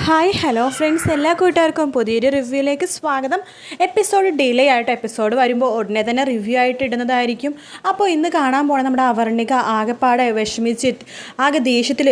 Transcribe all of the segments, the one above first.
Hi hello friends, എല്ലാ കൂട്ടുകാർക്കും പുതിയൊരു റിവ്യൂയിലേക്ക് സ്വാഗതം. എപ്പിസോഡ് ഡിലേ ആയിട്ട് എപ്പിസോഡ് വരുമ്പോൾ ഉടനെ തന്നെ റിവ്യൂ ആയിട്ട് ഇടുന്നതായിരിക്കും. അപ്പോൾ ഇന്ന് കാണാൻ പോണ നമ്മുടെ അവർണിക ആകെപ്പാടെ വിഷമിച്ചിട്ട് ആകെ ദേഷ്യത്തിൽ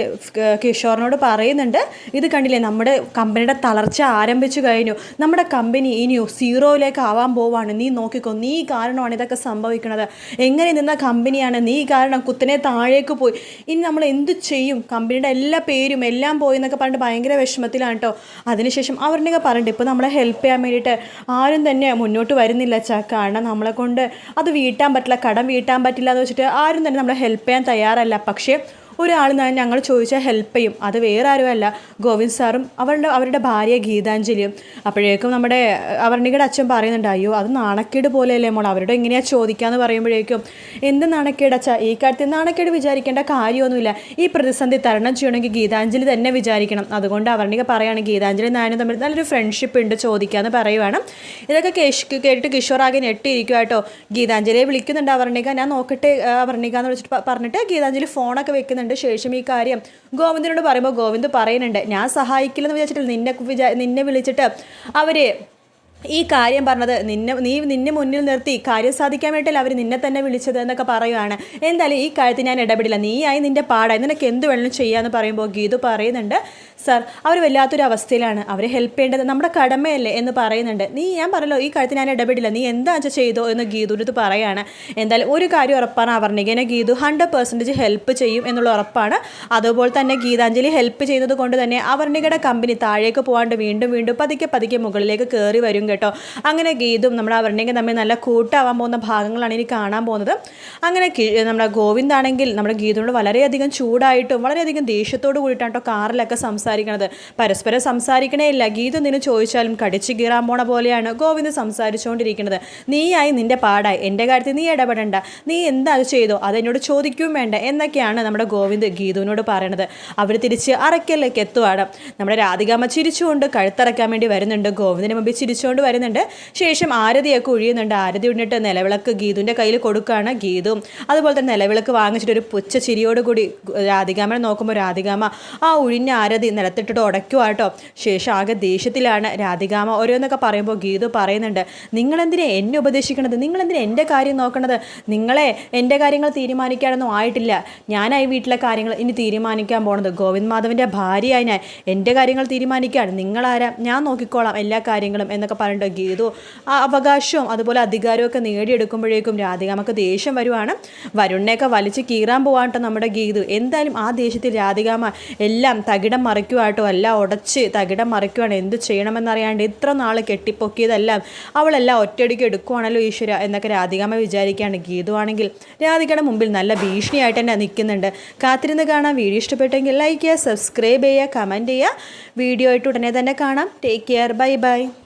കിഷോറിനോട് പറയുന്നുണ്ട്, ഇത് കണ്ടില്ലേ, നമ്മുടെ കമ്പനിയുടെ തളർച്ച ആരംഭിച്ചു കഴിഞ്ഞു, നമ്മുടെ കമ്പനി ഇനിയും സീറോയിലേക്ക് ആവാൻ പോവാണ്, നീ നോക്കിക്കോ, നീ കാരണമാണ് ഇതൊക്കെ സംഭവിക്കുന്നത്, എങ്ങനെ നിന്ന കമ്പനിയാണ്, നീ കാരണം കുത്തനെ താഴേക്ക് പോയി, ഇനി നമ്മൾ എന്ത് ചെയ്യും, കമ്പനിയുടെ എല്ലാ പേരും എല്ലാം പോയി എന്നൊക്കെ പറഞ്ഞിട്ട് ഭയങ്കര വിഷമത്തിലാണ് കേട്ടോ. അതിനുശേഷം അവർണിക പറഞ്ഞിട്ട് ഇപ്പോൾ നമ്മളെ ഹെൽപ്പ് ചെയ്യാൻ വേണ്ടിയിട്ട് ആരും തന്നെ മുന്നോട്ട് വരുന്നില്ല അച്ഛാ, കാരണം നമ്മളെ കൊണ്ട് അത് വീട്ടാൻ പറ്റില്ല, കടം വീട്ടാൻ പറ്റില്ല എന്ന് വെച്ചിട്ട് ആരും തന്നെ നമ്മളെ ഹെൽപ്പ് ചെയ്യാൻ തയ്യാറല്ല. പക്ഷേ ഒരാൾ ഞങ്ങൾ ചോദിച്ചാൽ ഹെൽപ്പ് ചെയ്യും, അത് വേറെ ആരുമല്ല, ഗോവിന്ദ് സാറും അവരുടെ ഭാര്യ ഗീതാഞ്ജലിയും. അപ്പോഴേക്കും നമ്മുടെ അവർണികയുടെ അച്ഛൻ പറയുന്നുണ്ട്, അയ്യോ അത് നാണക്കേട് പോലെയല്ലേ മോൾ, അവരോട് എങ്ങനെയാണ് ചോദിക്കാമെന്ന് പറയുമ്പോഴേക്കും, എന്ത് നാണക്കേട് അച്ഛാ, ഈ കാര്യത്തിൽ നാണക്കേട് വിചാരിക്കേണ്ട കാര്യമൊന്നുമില്ല, ഈ പ്രതിസന്ധി തരണം ചെയ്യണമെങ്കിൽ ഗീതാഞ്ജലി തന്നെ വിചാരിക്കണം. അതുകൊണ്ട് അവർണിക പറയുകയാണ്, ഗീതാഞ്ജലി നാനും തമ്മിൽ നല്ലൊരു ഫ്രണ്ട്ഷിപ്പ് ഉണ്ട്, ചോദിക്കാമെന്ന് പറയുവാണ്. ഇതൊക്കെ കേട്ടിട്ട് കിഷോർ ആകെ ഞെട്ടിയിരിക്കുക കേട്ടോ. ഗീതാഞ്ജലിയെ വിളിക്കുന്നുണ്ട് അവർണിക, ഞാൻ നോക്കട്ടെ അവർണിക എന്ന് വിളിച്ചിട്ട് പറഞ്ഞിട്ട് ഗീതാഞ്ജലി ഫോണൊക്കെ വെക്കുന്നുണ്ട്. ശേഷം ഈ കാര്യം ഗോവിന്ദനോട് പറയുമ്പോൾ ഗോവിന്ദ് പറയുന്നുണ്ട്, ഞാൻ സഹായിക്കില്ലെന്ന് വിചാരിച്ചിട്ട് നിന്നെ വിളിച്ചിട്ട് അവര് ഈ കാര്യം പറഞ്ഞത് നിന്നെ മുന്നിൽ നിർത്തി കാര്യം സാധിക്കാൻ വേണ്ടിയിട്ടല്ല അവർ നിന്നെ തന്നെ വിളിച്ചത് എന്നൊക്കെ പറയുകയാണ്. എന്തായാലും ഈ കാര്യത്തിൽ ഞാൻ ഇടപെടില്ല, നീയായി നിൻ്റെ പാടായി, നിനക്ക് എന്ത് വേണമെങ്കിലും ചെയ്യാമെന്ന് പറയുമ്പോൾ ഗീതു പറയുന്നുണ്ട്, സാർ അവർ വല്ലാത്തൊരു അവസ്ഥയിലാണ്, അവരെ ഹെൽപ്പ് ചെയ്യേണ്ടത് നമ്മുടെ കടമയല്ലേ എന്ന് പറയുന്നുണ്ട്. ഞാൻ പറഞ്ഞല്ലോ ഈ കാര്യത്തിൽ ഞാൻ ഇടപെടില്ല, നീ എന്താ ചെയ്തോ എന്ന് ഗീതുവിനത് പറയുകയാണ്. എന്തായാലും ഒരു കാര്യം ഉറപ്പാണ്, അവർണികനെ ഗീതു 100% ഹെൽപ്പ് ചെയ്യും എന്നുള്ള ഉറപ്പാണ്. അതുപോലെ തന്നെ ഗീതാഞ്ജലി ഹെൽപ്പ് ചെയ്യുന്നത് കൊണ്ട് തന്നെ അവർണികയുടെ കമ്പനി താഴേക്ക് പോകാണ്ട് വീണ്ടും വീണ്ടും പതുക്കെ മുകളിലേക്ക് കയറി വരും കേട്ടോ. അങ്ങനെ ഗീതും നമ്മുടെ അവർണിക തമ്മിൽ നല്ല കൂട്ടാവാൻ പോകുന്ന ഭാഗങ്ങളാണ് ഇനി കാണാൻ പോകുന്നത്. അങ്ങനെ നമ്മുടെ ഗോവിന്ദാണെങ്കിൽ നമ്മുടെ ഗീതുവിനോട് വളരെയധികം ചൂടായിട്ടും വളരെയധികം ദേഷ്യത്തോട് കൂടിയിട്ടാണ് കേട്ടോ കാറിലൊക്കെ സംസാരിക്കണത്. പരസ്പരം സംസാരിക്കണേ ഇല്ല, ഗീതു നിന്നെ ചോദിച്ചാലും കടിച്ചു കീറാൻ പോണ പോലെയാണ് ഗോവിന്ദ് സംസാരിച്ചുകൊണ്ടിരിക്കുന്നത്. നീയായി നിൻ്റെ പാടായി, എൻ്റെ കാര്യത്തിൽ നീ ഇടപെടണ്ട, നീ എന്താ ചെയ്തോ അതെന്നോട് ചോദിക്കുകയും വേണ്ട എന്നൊക്കെയാണ് നമ്മുടെ ഗോവിന്ദ് ഗീതുവിനോട് പറയണത്. അവർ തിരിച്ച് അറയ്ക്കലേക്ക് എത്തുവാണ്. നമ്മുടെ രാധികാമ്മ ചിരിച്ചുകൊണ്ട് കഴുത്തറയ്ക്കാൻ വേണ്ടി വരുന്നുണ്ട്, ഗോവിന്ദിന് മുമ്പിൽ ചിരിച്ചുകൊണ്ട് വരുന്നുണ്ട്. ശേഷം ആരതിയൊക്കെ ഒഴിയുന്നുണ്ട്. ആരതി ഉണ്ടിട്ട് നിലവിളക്ക് ഗീതുവിൻ്റെ കയ്യിൽ കൊടുക്കുകയാണ്. ഗീതും അതുപോലെ തന്നെ നിലവിളക്ക് വാങ്ങിച്ചിട്ട് ഒരു പുച്ഛ ചിരിയോടുകൂടി രാധികാമ്മനെ നോക്കുമ്പോൾ രാധികാമ്മ ആ ഒഴിഞ്ഞ ആരതി നിലത്തിട്ടിട്ട് ഉടയ്ക്കുവാട്ടോ. ശേഷം ആകെ ദേഷ്യത്തിലാണ് രാധികാമ്മ. ഓരോന്നൊക്കെ പറയുമ്പോൾ ഗീതു പറയുന്നുണ്ട്, നിങ്ങളെന്തിനെ എന്നെ ഉപദേശിക്കണത്, നിങ്ങളെന്തിനെ എൻ്റെ കാര്യം നോക്കണത്, നിങ്ങളെ എൻ്റെ കാര്യങ്ങൾ തീരുമാനിക്കാനൊന്നും ആയിട്ടില്ല, ഞാനായി വീട്ടിലെ കാര്യങ്ങൾ ഇനി തീരുമാനിക്കാൻ പോണത്, ഗോവിന്ദ് മാധവൻ്റെ ഭാര്യയായി ഞാൻ എൻ്റെ കാര്യങ്ങൾ തീരുമാനിക്കുകയാണ്, നിങ്ങളാരാ, ഞാൻ നോക്കിക്കോളാം എല്ലാ കാര്യങ്ങളും എന്നൊക്കെ പറഞ്ഞിട്ട് ഗീതു ആ അവകാശവും അതുപോലെ അധികാരവും ഒക്കെ നേടിയെടുക്കുമ്പോഴേക്കും രാധികാമ്മക്ക് ദേഷ്യം വരുവാണ്. വരുണിനെയൊക്കെ വലിച്ച് കീറാൻ പോവാട്ടോ നമ്മുടെ ഗീതു. എന്തായാലും ആ ദേഷ്യത്തിൽ രാധികാമ്മ എല്ലാം തകിടം മറിക്കുവാട്ടോ, എല്ലാം ഉടച്ച് തകിടം മറിക്കുവാണ്. എന്ത് ചെയ്യണമെന്നറിയാണ്ട് ഇത്ര നാൾ കെട്ടിപ്പൊക്കിയതെല്ലാം അവളെല്ലാം ഒറ്റയടിക്ക് എടുക്കുവാണല്ലോ ഈശ്വര എന്നൊക്കെ രാധികാമ്മ വിചാരിക്കുകയാണ്. ഗീതു ആണെങ്കിൽ രാധികയുടെ മുമ്പിൽ നല്ല ഭീഷണിയായിട്ട് തന്നെ നിൽക്കുന്നുണ്ട്. കാത്തിരുന്ന് കാണാം. വീഡിയോ ഇഷ്ടപ്പെട്ടെങ്കിൽ ലൈക്ക് ചെയ്യുക, സബ്സ്ക്രൈബ് ചെയ്യുക, കമൻറ്റ് ചെയ്യുക. വീഡിയോ ആയിട്ട് ഉടനെ തന്നെ കാണാം. Take care, bye bye.